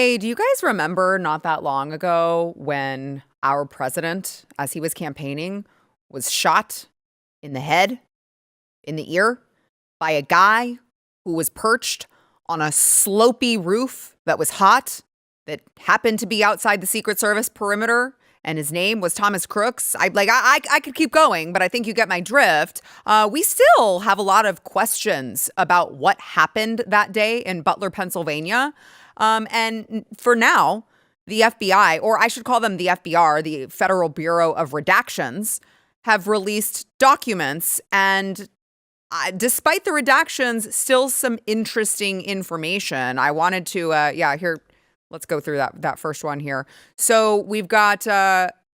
Hey, do you guys remember not that long ago when our president, as he was campaigning, was shot in the head, in the ear, by a guy who was perched on a slopey roof that was hot, that happened to be outside the Secret Service perimeter, and his name was Thomas Crooks? I could keep going, but I think you get my drift. We still have a lot of questions about what happened that day in Butler, Pennsylvania. And for now, the FBI, or I should call them the FBR, the Federal Bureau of Redactions, have released documents. And despite the redactions, still some interesting information. I wanted to, here, let's go through that first one here. So we've got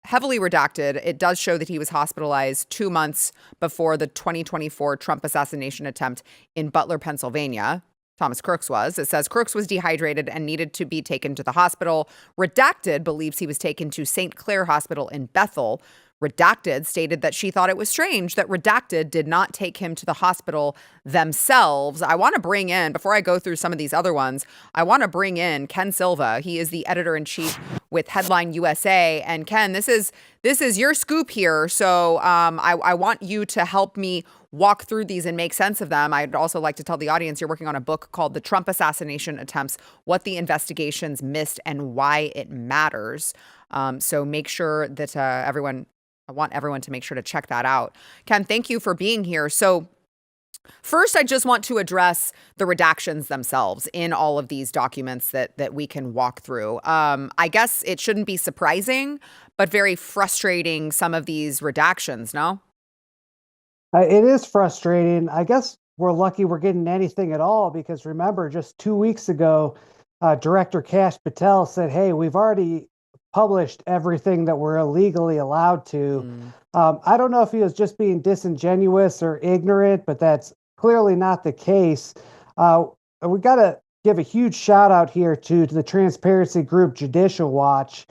heavily redacted. It does show that he was hospitalized 2 months before the 2024 Trump assassination attempt in Butler, Pennsylvania. Thomas Crooks was. It says Crooks was dehydrated and needed to be taken to the hospital. Redacted believes he was taken to St. Clair Hospital in Bethel. Redacted stated that she thought it was strange that Redacted did not take him to the hospital themselves. I want to bring in, before I go through some of these other ones, I want to bring in Ken Silva. He is the editor-in-chief with Headline USA. And Ken, this is your scoop here. So I want you to help me walk through these and make sense of them. I'd also like to tell the audience you're working on a book called The Trump Assassination Attempts, What the Investigations Missed and Why It Matters. So make sure that I want everyone to make sure to check that out. Ken, thank you for being here. So first, I just want to address the redactions themselves in all of these documents that we can walk through. I guess it shouldn't be surprising, but very frustrating, some of these redactions, no? It is frustrating. I guess we're lucky we're getting anything at all because remember, just 2 weeks ago, Director Kash Patel said, hey, we've already published everything that we're illegally allowed to. I don't know if he was just being disingenuous or ignorant, but that's clearly not the case. We got to give a huge shout out here to the transparency group Judicial Watch.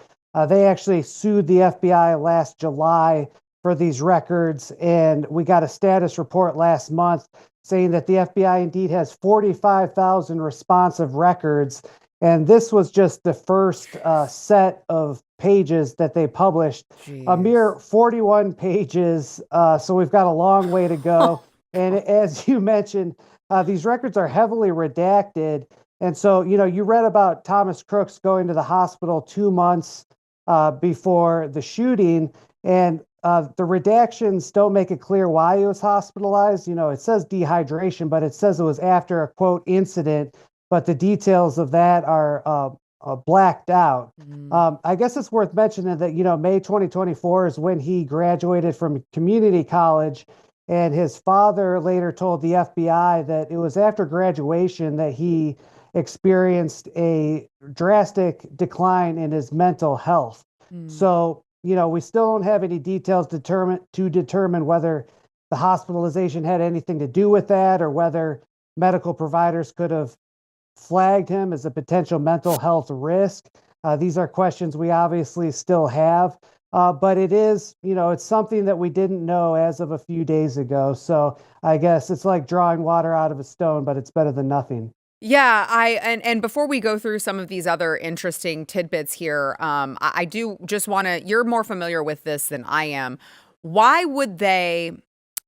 They actually sued the FBI last July for these records, and we got a status report last month saying that the FBI indeed has 45,000 responsive records. And this was just the first set of pages that they published, a mere 41 pages. So we've got a long way to go. And as you mentioned, these records are heavily redacted. And so, you read about Thomas Crooks going to the hospital 2 months before the shooting. And the redactions don't make it clear why he was hospitalized. It says dehydration, but it says it was after a, quote, incident. But the details of that are blacked out. I guess it's worth mentioning that, May 2024 is when he graduated from community college. And his father later told the FBI that it was after graduation that he experienced a drastic decline in his mental health. So, we still don't have any details to determine whether the hospitalization had anything to do with that or whether medical providers could have flagged him as a potential mental health risk. These are questions we obviously still have, but it is, it's something that we didn't know as of a few days ago. So I guess it's like drawing water out of a stone, but it's better than nothing. Yeah, and before we go through some of these other interesting tidbits here, I do just want to, you're more familiar with this than I am. Why would they,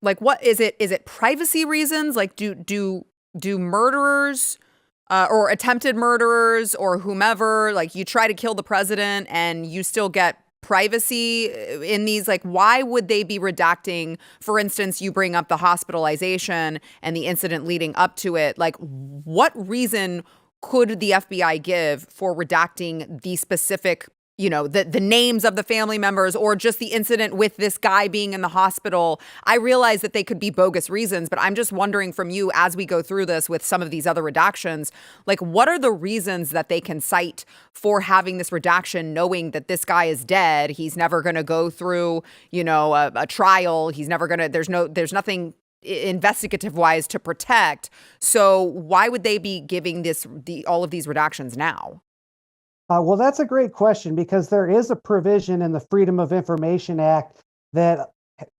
like, what is it? Is it privacy reasons? Like, do murderers or attempted murderers or whomever, like, you try to kill the president and you still get privacy in these? Like, why would they be redacting? For instance, you bring up the hospitalization and the incident leading up to it. Like, what reason could the FBI give for redacting the specific, the names of the family members or just the incident with this guy being in the hospital? I realize that they could be bogus reasons, but I'm just wondering from you as we go through this with some of these other redactions, like, what are the reasons that they can cite for having this redaction, knowing that this guy is dead? He's never going to go through, a trial. He's never going to, there's nothing investigative wise to protect. So why would they be giving all of these redactions now? Well, that's a great question because there is a provision in the Freedom of Information Act that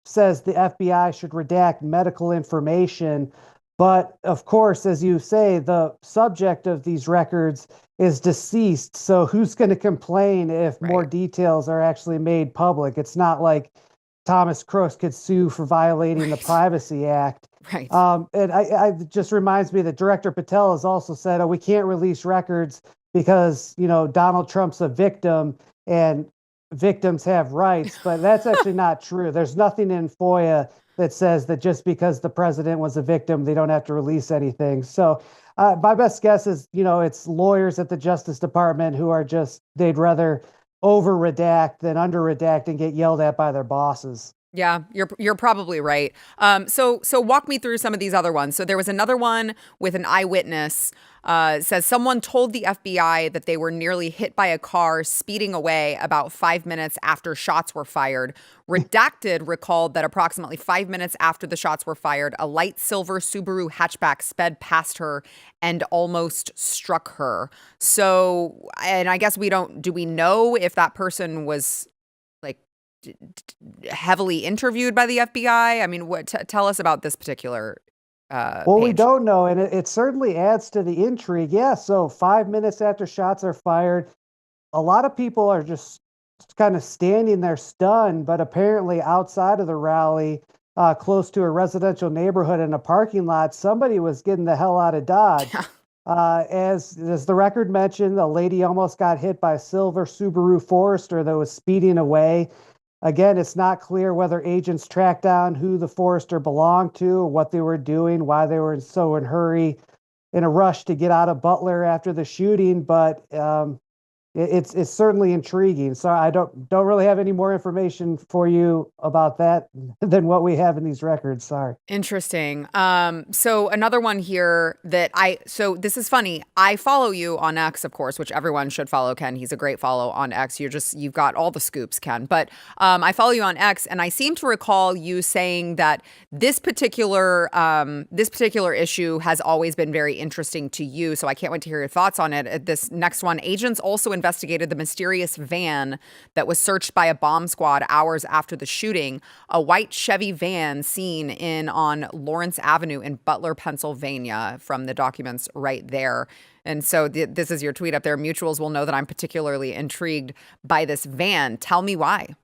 says the FBI should redact medical information But of course, as you say, the subject of these records is deceased. So who's going to complain if more Right. details are actually made public? It's not like Thomas Crooks could sue for violating the Right. Privacy Act. Right. And I just reminds me that Director Patel has also said, "Oh, we can't release records because Donald Trump's a victim and victims have rights." But that's actually not true. There's nothing in FOIA that says that just because the president was a victim, they don't have to release anything. So my best guess is, it's lawyers at the Justice Department who are they'd rather over redact than under redact and get yelled at by their bosses. Yeah, you're probably right. So walk me through some of these other ones. So there was another one with an eyewitness. Says someone told the FBI that they were nearly hit by a car speeding away about 5 minutes after shots were fired. Redacted recalled that approximately 5 minutes after the shots were fired, a light silver Subaru hatchback sped past her and almost struck her. So, and I guess do we know if that person was like heavily interviewed by the FBI? I mean, tell us about this particular Well, we page. don't know, and it certainly adds to the intrigue. Yeah, so 5 minutes after shots are fired, a lot of people are just kind of standing there stunned, but apparently outside of the rally, close to a residential neighborhood in a parking lot, somebody was getting the hell out of Dodge. As the record mentioned, a lady almost got hit by a silver Subaru Forester that was speeding away. Again, it's not clear whether agents tracked down who the Forester belonged to, or what they were doing, why they were so in a rush to get out of Butler after the shooting. But it's certainly intriguing. So I don't really have any more information for you about that than what we have in these records. Sorry. Interesting. So another one here so this is funny. I follow you on X, of course, which everyone should follow Ken. He's a great follow on X. You've got all the scoops, Ken. But I follow you on X, and I seem to recall you saying that this particular issue has always been very interesting to you. So I can't wait to hear your thoughts on it. This next one, agents also investigated the mysterious van that was searched by a bomb squad hours after the shooting. A white Chevy van seen on Lawrence Avenue in Butler, Pennsylvania, from the documents right there. And so this is your tweet up there. Mutuals will know that I'm particularly intrigued by this van. Tell me why.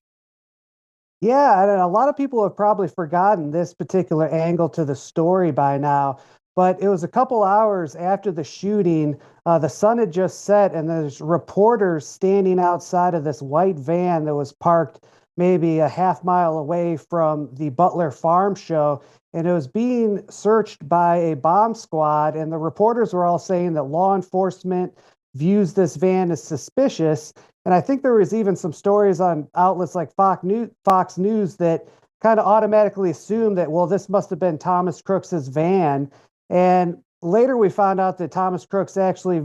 Yeah, and a lot of people have probably forgotten this particular angle to the story by now. But it was a couple hours after the shooting. The sun had just set, and there's reporters standing outside of this white van that was parked maybe a half mile away from the Butler Farm Show. And it was being searched by a bomb squad. And the reporters were all saying that law enforcement views this van as suspicious. And I think there was even some stories on outlets like Fox News that kind of automatically assumed that, well, this must have been Thomas Crooks's van. And later we found out that Thomas Crooks actually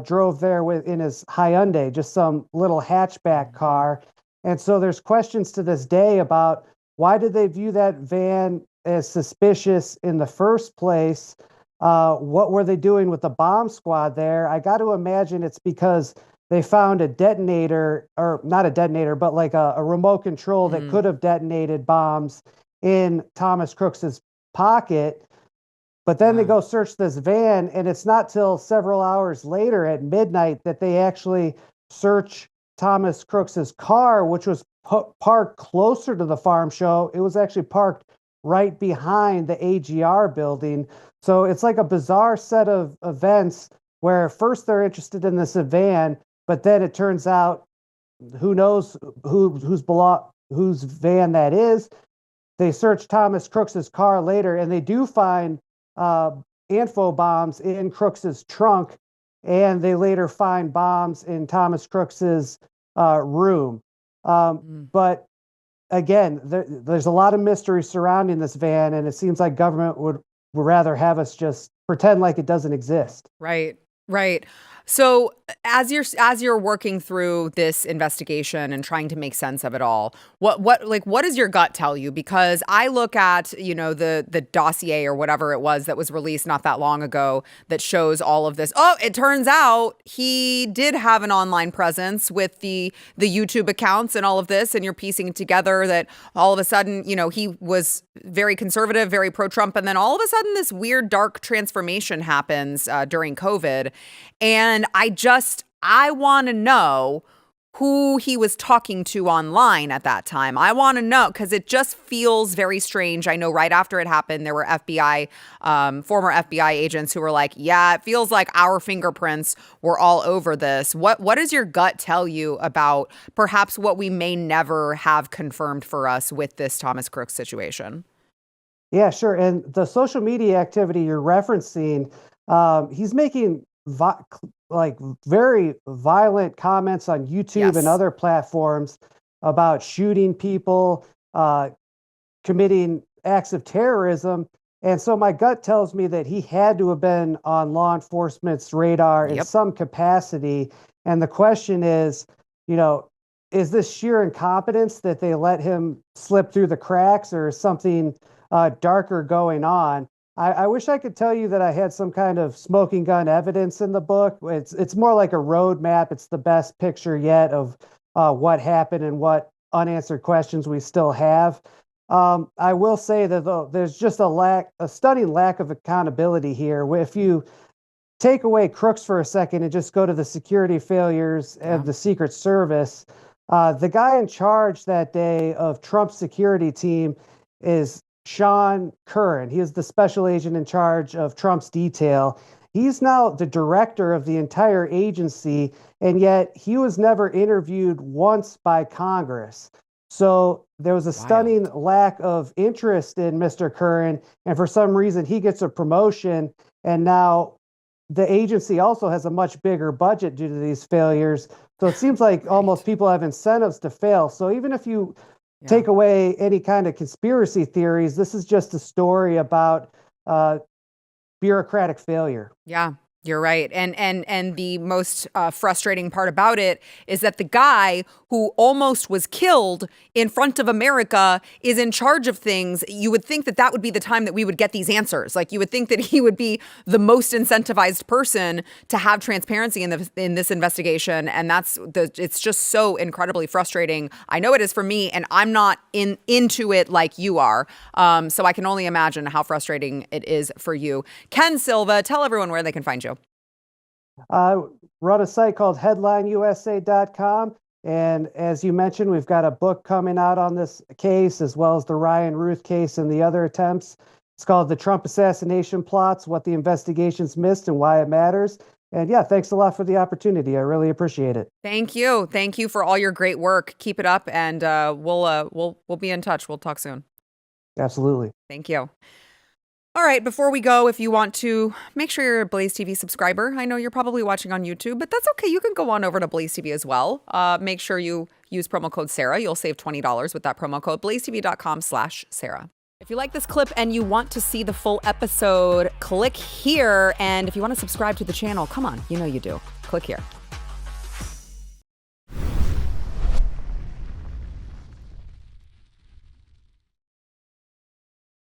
drove there in his Hyundai, just some little hatchback car. And so there's questions to this day about why did they view that van as suspicious in the first place? What were they doing with the bomb squad there? I got to imagine it's because they found a detonator, or not a detonator, but like a remote control that Mm, could have detonated bombs in Thomas Crooks's pocket. But then they yeah. go search this van, and it's not till several hours later at midnight that they actually search Thomas Crooks's car, which was parked closer to the farm show. It was actually parked right behind the AGR building. So it's like a bizarre set of events where first they're interested in this van, but then it turns out who knows whose van that is. They search Thomas Crooks's car later, and they do find uh, info bombs in Crooks's trunk, and they later find bombs in Thomas Crooks's room. Mm. But again, there's a lot of mystery surrounding this van, and it seems like government would rather have us just pretend like it doesn't exist. Right. Right. So as you're working through this investigation and trying to make sense of it all, what does your gut tell you? Because I look at, the dossier or whatever it was that was released not that long ago that shows all of this. Oh, it turns out he did have an online presence with the YouTube accounts and all of this, and you're piecing together that all of a sudden, he was very conservative, very pro-Trump, and then all of a sudden this weird dark transformation happens during COVID. And I want to know who he was talking to online at that time. I want to know because it just feels very strange. I know right after it happened, there were former FBI agents who were like, yeah, it feels like our fingerprints were all over this. What does your gut tell you about perhaps what we may never have confirmed for us with this Thomas Crooks situation? Yeah, sure. And the social media activity you're referencing, he's making very violent comments on YouTube and Yes. other platforms about shooting people, committing acts of terrorism. And so my gut tells me that he had to have been on law enforcement's radar in Yep. some capacity. And the question is, is this sheer incompetence that they let him slip through the cracks, or is something darker going on? I wish I could tell you that I had some kind of smoking gun evidence in the book. It's more like a roadmap. It's the best picture yet of what happened and what unanswered questions we still have. I will say that though, there's just a stunning lack of accountability here. If you take away Crooks for a second and just go to the security failures Yeah. of the Secret Service, the guy in charge that day of Trump's security team is Sean Curran. He is the special agent in charge of Trump's detail. He's now the director of the entire agency, and yet he was never interviewed once by Congress. So there was a stunning lack of interest in Mr. Curran, and for some reason he gets a promotion, and now the agency also has a much bigger budget due to these failures. So it seems like almost people have incentives to fail. So even if you take away any kind of conspiracy theories, this is just a story about bureaucratic failure. Yeah, you're right. And the most frustrating part about it is that the guy who almost was killed in front of America is in charge of things. You would think that would be the time that we would get these answers. Like, you would think that he would be the most incentivized person to have transparency in this investigation. And it's just so incredibly frustrating. I know it is for me, and I'm not into it like you are. So I can only imagine how frustrating it is for you. Ken Silva, tell everyone where they can find you. Run a site called headlineusa.com. And as you mentioned, we've got a book coming out on this case, as well as the Ryan Ruth case and the other attempts. It's called The Trump Assassination Plots, What the Investigations Missed and Why It Matters. And yeah, thanks a lot for the opportunity. I really appreciate it. Thank you. Thank you for all your great work. Keep it up, and we'll be in touch. We'll talk soon. Absolutely. Thank you. All right, before we go, if you want to make sure you're a Blaze TV subscriber, I know you're probably watching on YouTube, but that's okay. You can go on over to Blaze TV as well. Make sure you use promo code Sarah. You'll save $20 with that promo code, blazetv.com/Sarah. If you like this clip and you want to see the full episode, click here. And if you want to subscribe to the channel, come on, you know you do. Click here.